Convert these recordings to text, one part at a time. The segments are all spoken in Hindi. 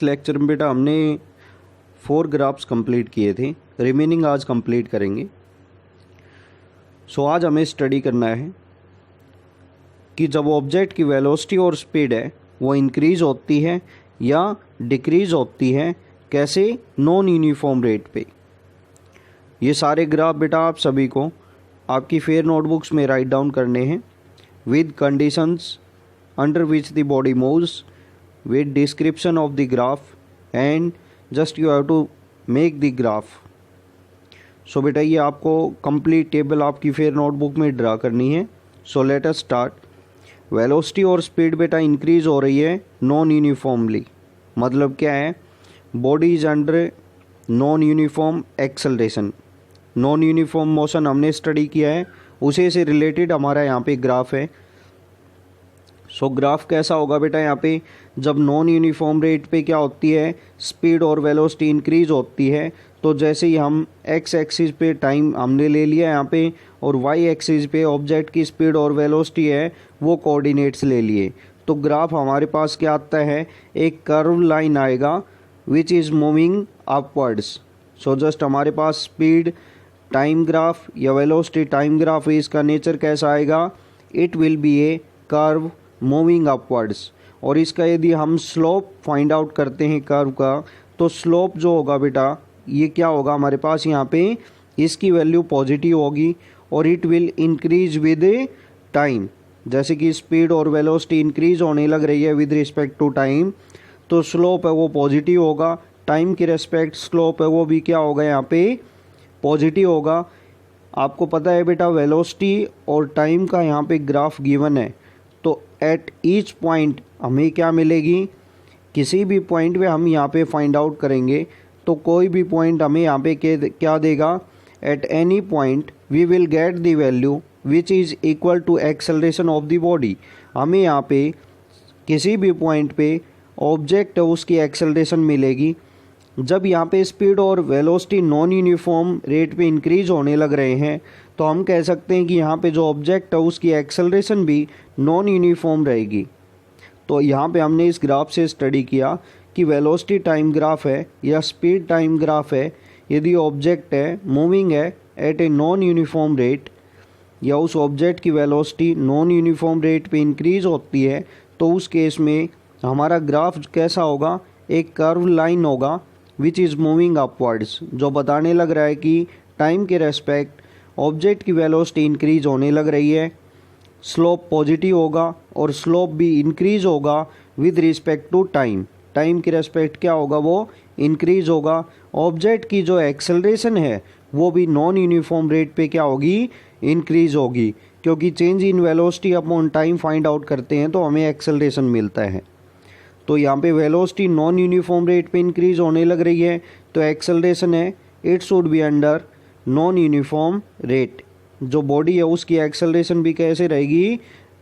लेक्चर में बेटा हमने 4 ग्राफ्स कंप्लीट किए थे, रिमेनिंग आज कंप्लीट करेंगे। आज हमें स्टडी करना है कि जब ऑब्जेक्ट की वेलोसिटी और स्पीड है वो इंक्रीज होती है या डिक्रीज होती है, कैसे? नॉन यूनिफॉर्म रेट पे। ये सारे ग्राफ बेटा आप सभी को आपकी फेयर नोटबुक्स में राइट डाउन करने हैं with conditions under which the body moves, with description of the graph and just you have to make the graph। सो बेटा ये आपको कंप्लीट टेबल आपकी फेयर नोटबुक में ड्रा करनी है। So let us start. Velocity और स्पीड बेटा इंक्रीज हो रही है नॉन यूनिफॉर्मली। मतलब क्या है? Body is under non uniform acceleration. Non uniform motion हमने स्टडी किया है, उसे से रिलेटेड हमारा यहाँ पे ग्राफ है। ग्राफ कैसा होगा बेटा? यहाँ पे जब नॉन यूनिफॉर्म रेट पे क्या होती है, स्पीड और वेलोसिटी इंक्रीज होती है, तो जैसे ही हम एक्स एक्सिस पे टाइम हमने ले लिया यहाँ पे और वाई एक्सिस पे ऑब्जेक्ट की स्पीड और वेलोसिटी है वो कोऑर्डिनेट्स ले लिए, तो ग्राफ हमारे पास क्या आता है? एक कर्व लाइन आएगा which is moving upwards. Just हमारे पास स्पीड टाइम ग्राफ या वेलोसिटी टाइम ग्राफ है, इसका नेचर कैसा आएगा? It will be A curve moving upwards. और इसका यदि हम स्लोप फाइंड आउट करते हैं कर्व का, तो स्लोप जो होगा बेटा ये क्या होगा हमारे पास? यहाँ पे इसकी वैल्यू पॉजिटिव होगी और it will increase with time. जैसे कि स्पीड और वेलोसिटी इंक्रीज होने लग रही है विद रिस्पेक्ट टू टाइम, तो स्लोप है वो पॉजिटिव होगा। टाइम के रेस्पेक्ट स्लोप है वो भी क्या होगा? यहाँ पे पॉजिटिव होगा। आपको पता है बेटा वेलोसिटी और टाइम का यहाँ पे ग्राफ गिवन है, तो एट ईच पॉइंट हमें क्या मिलेगी? किसी भी पॉइंट पे हम यहाँ पे फाइंड आउट करेंगे तो कोई भी पॉइंट हमें यहाँ पे क्या देगा? At any point we will get the value which is equal to acceleration of the body. हमें यहाँ पे किसी भी पॉइंट पे ऑब्जेक्ट है उसकी एक्सेलरेशन मिलेगी। जब यहाँ पे स्पीड और वेलोसिटी नॉन यूनिफॉर्म रेट पे इंक्रीज होने लग रहे हैं, तो हम कह सकते हैं कि यहाँ पे जो ऑब्जेक्ट है उसकी एक्सेलरेशन भी नॉन यूनिफॉर्म रहेगी। तो यहाँ पे हमने इस ग्राफ से स्टडी किया कि वेलोसिटी टाइम ग्राफ है या स्पीड टाइम ग्राफ है, यदि ऑब्जेक्ट है मूविंग है at a non uniform rate या उस ऑब्जेक्ट की वेलोसिटी नॉन यूनिफॉर्म रेट पे इंक्रीज होती है, तो उस केस में हमारा ग्राफ कैसा होगा? एक कर्व लाइन होगा विच इज़ मूविंग अपवर्ड्स, जो बताने लग रहा है कि टाइम के रेस्पेक्ट ऑब्जेक्ट की वेलोसिटी इंक्रीज होने लग रही है। स्लोप पॉजिटिव होगा और स्लोप भी इंक्रीज होगा with respect to time. Time के रेस्पेक्ट क्या होगा? वो इंक्रीज होगा। ऑब्जेक्ट की जो एक्सेलरेशन है वो भी नॉन यूनिफॉर्म रेट पे क्या होगी? इंक्रीज होगी, क्योंकि change in velocity upon time find out करते हैं तो हमें एक्सेलरेशन मिलता है। तो यहाँ पे वेलोसिटी नॉन यूनिफॉर्म रेट पे इंक्रीज होने लग रही है, तो एक्सेलरेशन है it should be under non uniform rate. जो बॉडी है उसकी एक्सेलरेशन भी कैसे रहेगी?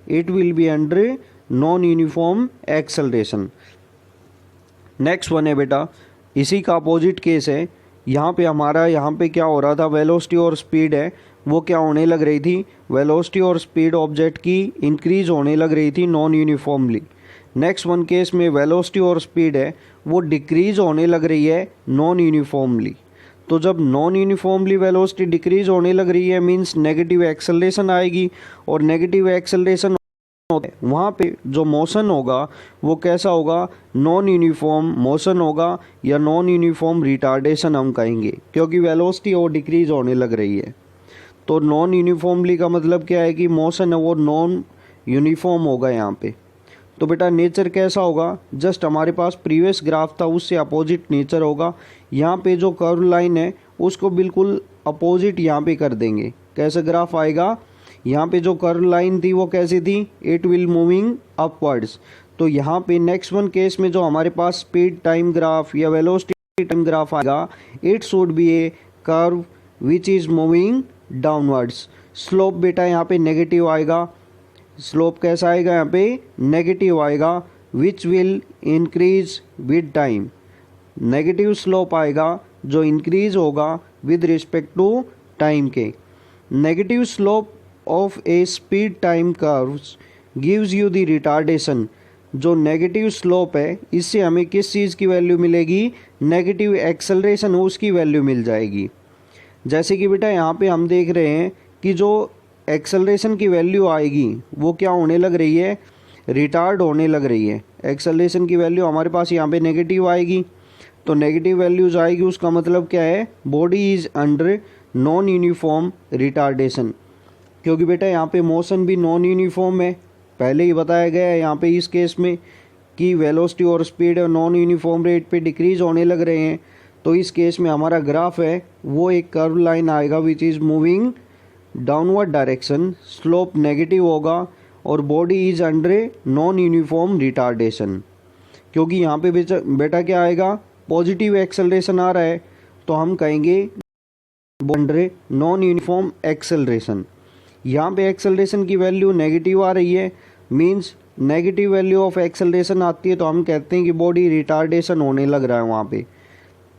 It will be under non uniform acceleration. Next one है बेटा, इसी का अपोजिट केस है। यहाँ पे क्या हो रहा था? वेलोसिटी और स्पीड है वो क्या होने लग रही थी? वेलोसिटी और स्पीड ऑब्जेक्ट की इंक्रीज होने लग रही थी non uniformly. Next one case में वेलोसिटी और स्पीड है वो डिक्रीज होने लग रही है नॉन यूनिफॉर्मली। तो जब नॉन यूनिफॉर्मली वेलोसिटी डिक्रीज होने लग रही है मींस नेगेटिव एक्सेलरेशन आएगी, और नेगेटिव एक्सेलरेशन वहाँ पे जो मोशन होगा वो कैसा होगा? नॉन यूनिफॉर्म मोशन होगा या नॉन यूनिफॉर्म रिटार्डेशन हम कहेंगे, क्योंकि वेलोसिटी वो डिक्रीज होने लग रही है। तो नॉन यूनिफॉर्मली का मतलब क्या है कि मोशन है वो नॉन यूनिफॉर्म होगा यहाँ पे। तो बेटा नेचर कैसा होगा? जस्ट हमारे पास प्रीवियस ग्राफ था उससे अपोजिट नेचर होगा। यहाँ पे जो कर्व लाइन है उसको बिल्कुल अपोजिट यहाँ पे कर देंगे। कैसे ग्राफ आएगा? यहाँ पे जो कर्व लाइन थी वो कैसी थी? It will moving upwards. तो यहाँ पे नेक्स्ट वन केस में जो हमारे पास स्पीड टाइम ग्राफ या वेलोसिटी टाइम ग्राफ आएगा, it should be A curve which is moving downwards. Slope बेटा यहाँ पे नेगेटिव आएगा। स्लोप कैसा आएगा? यहाँ पे नेगेटिव आएगा which will increase with time. Negative slope आएगा जो इंक्रीज होगा विद रिस्पेक्ट टू टाइम के। Negative slope of A speed time curves gives you the retardation जो नेगेटिव स्लोप है इससे हमें किस चीज़ की वैल्यू मिलेगी, नेगेटिव एक्सेलरेशन हो उसकी वैल्यू मिल जाएगी। जैसे कि बेटा यहाँ पे हम देख रहे हैं कि जो एक्सेलरेशन की वैल्यू आएगी वो क्या होने लग रही है, रिटार्ड होने लग रही है। एक्सेलरेशन की वैल्यू हमारे पास यहाँ पे नेगेटिव आएगी, तो नेगेटिव वैल्यूज आएगी, उसका मतलब क्या है, body is under non uniform retardation. क्योंकि बेटा यहाँ पे मोशन भी नॉन यूनिफॉर्म है, पहले ही बताया गया है यहाँ पे इस केस में कि वेलोसिटी और स्पीड नॉन यूनिफॉर्म रेट पे डिक्रीज होने लग रहे हैं। तो इस केस में हमारा ग्राफ है वो एक कर्व लाइन आएगा which is moving downward direction, slope negative होगा और body is under non uniform retardation. क्योंकि यहाँ पे बेटा क्या आएगा, पॉजिटिव एक्सेलरेशन आ रहा है, तो हम कहेंगे अंडर नॉन यूनिफॉर्म एक्सेलरेशन। यहाँ पे एक्सेलरेशन की वैल्यू नेगेटिव आ रही है, means negative value of acceleration आती है तो हम कहते हैं कि बॉडी रिटार्डेशन होने लग रहा है, वहाँ पे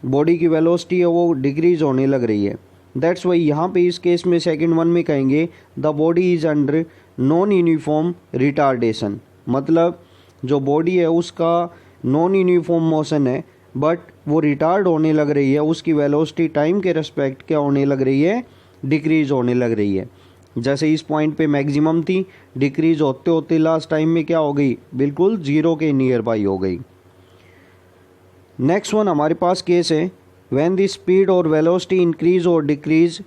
बॉडी की वेलोसिटी है वो डिक्रीज होने लग रही है। दैट्स वाई यहाँ पे इस केस में सेकंड वन में कहेंगे the body is under non uniform retardation. मतलब जो बॉडी है उसका नॉन यूनिफॉर्म मोशन है बट वो रिटार्ड होने लग रही है, उसकी वेलोसिटी टाइम के रेस्पेक्ट क्या होने लग रही है, डिक्रीज होने लग रही है। जैसे इस पॉइंट पे मैक्सिमम थी, डिक्रीज होते होते लास्ट टाइम में क्या हो गई, बिल्कुल जीरो के नियर बाई हो गई। नेक्स्ट वन हमारे पास केस है व्हेन द स्पीड और वेलोसिटी इंक्रीज और डिक्रीज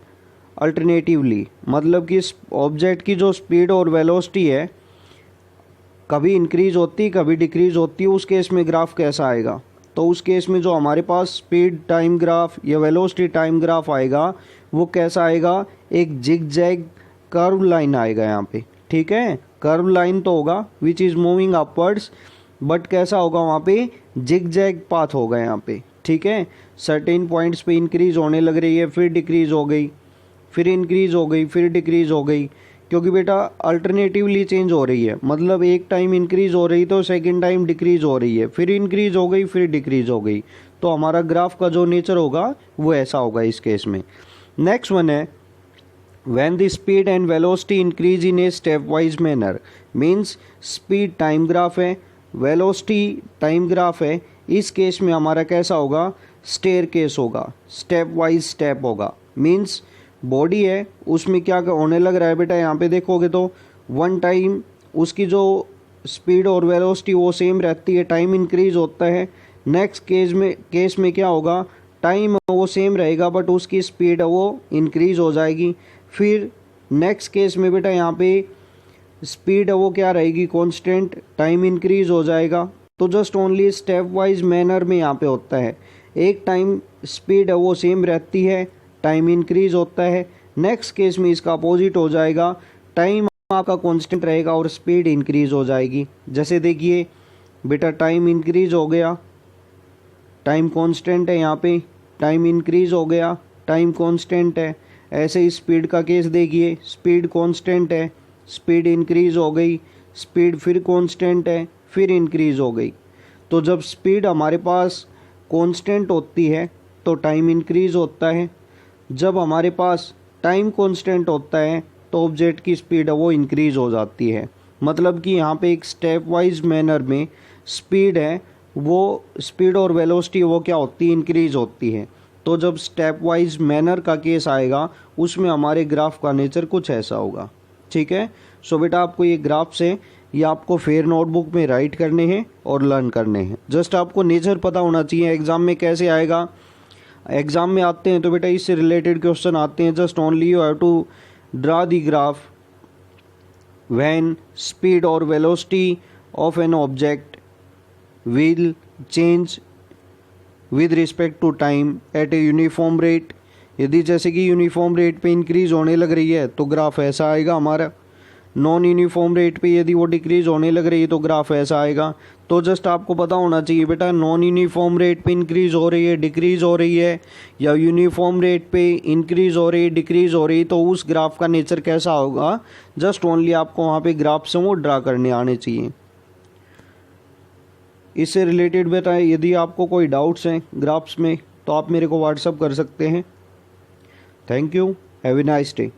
अल्टरनेटिवली। मतलब कि ऑब्जेक्ट की जो स्पीड और वेलोसिटी है कभी इंक्रीज होती कभी डिक्रीज होती है, उस केस में ग्राफ कैसा आएगा। तो उस केस में जो हमारे पास स्पीड टाइम ग्राफ या वेलोसिटी टाइम ग्राफ आएगा वो कैसा आएगा, एक जिग जैग कर्व लाइन आएगा यहाँ पे, ठीक है। कर्व लाइन तो होगा which is moving upwards, but कैसा होगा वहाँ पे, जिग जैग पाथ होगा यहाँ पे, ठीक है। सर्टेन पॉइंट्स पे इंक्रीज होने लग रही है, फिर डिक्रीज हो गई, फिर इंक्रीज हो गई, फिर डिक्रीज हो गई, क्योंकि बेटा अल्टरनेटिवली चेंज हो रही है। मतलब एक टाइम इंक्रीज हो रही तो सेकंड टाइम डिक्रीज हो रही है, फिर इंक्रीज हो गई, फिर डिक्रीज हो गई। तो हमारा ग्राफ का जो नेचर होगा वो ऐसा होगा इस केस में। नेक्स्ट वन है when the speed and velocity increase in a stepwise manner, means speed time graph है, velocity टाइम ग्राफ है। इस केस में हमारा कैसा होगा, स्टेयर केस होगा, स्टेप वाइज स्टेप होगा। मीन्स बॉडी है उसमें क्या होने लग रहा है बेटा, यहाँ पे देखोगे तो वन टाइम उसकी जो स्पीड और वेलोसिटी वो सेम रहती है, टाइम इंक्रीज होता है। नेक्स्ट केस में क्या होगा, टाइम वो सेम रहेगा बट उसकी स्पीड वो इंक्रीज हो जाएगी। फिर नेक्स्ट केस में बेटा यहाँ पे स्पीड वो क्या रहेगी, कांस्टेंट, टाइम इंक्रीज हो जाएगा। तो just only step wise manner में यहाँ पे होता है, एक टाइम स्पीड वो सेम रहती है, टाइम इंक्रीज होता है। नेक्स्ट केस में इसका अपोजिट हो जाएगा, टाइम आपका कांस्टेंट रहेगा और स्पीड इंक्रीज हो जाएगी। जैसे देखिए बेटा टाइम इंक्रीज हो गया, टाइम कांस्टेंट है, यहाँ पे टाइम इंक्रीज हो गया, टाइम कांस्टेंट है। ऐसे ही स्पीड का केस देखिए, स्पीड कांस्टेंट है, स्पीड इंक्रीज हो गई, स्पीड फिर कांस्टेंट है, फिर इंक्रीज हो गई। तो जब स्पीड हमारे पास कांस्टेंट होती है तो टाइम इंक्रीज होता है, जब हमारे पास टाइम कांस्टेंट होता है तो ऑब्जेक्ट की स्पीड वो इंक्रीज हो जाती है। मतलब कि यहाँ पे एक स्टेप वाइज मैनर में स्पीड है वो स्पीड और वेलोसिटी वो क्या होती है, इंक्रीज होती है। तो जब स्टेप वाइज मैनर का केस आएगा उसमें हमारे ग्राफ का नेचर कुछ ऐसा होगा, ठीक है। सो बेटा आपको ये ग्राफ्स है ये आपको फेयर नोटबुक में राइट करने हैं और लर्न करने हैं। जस्ट आपको नेचर पता होना चाहिए एग्जाम में कैसे आएगा। एग्जाम में आते हैं तो बेटा इससे रिलेटेड क्वेश्चन आते हैं, just only you have to draw the graph when speed और velocity of an object will change with respect to time at a uniform rate। यदि जैसे कि यूनिफॉर्म रेट पे इंक्रीज होने लग रही है तो ग्राफ ऐसा आएगा हमारा, नॉन यूनिफॉर्म रेट पे यदि वो डिक्रीज होने लग रही है तो ग्राफ ऐसा आएगा। तो जस्ट आपको पता होना चाहिए बेटा नॉन यूनिफॉर्म रेट पे इंक्रीज हो रही है, डिक्रीज हो रही है, या यूनिफॉर्म रेट पे इंक्रीज हो रही है, डिक्रीज हो रही है, तो उस ग्राफ का नेचर कैसा होगा। जस्ट ओनली आपको वहाँ पे ग्राफ से वो ड्रा करने आने चाहिए। इससे रिलेटेड बेटा यदि आपको कोई डाउट्स हैं ग्राफ्स में तो आप मेरे को व्हाट्सअप कर सकते हैं। Thank you, have a nice day.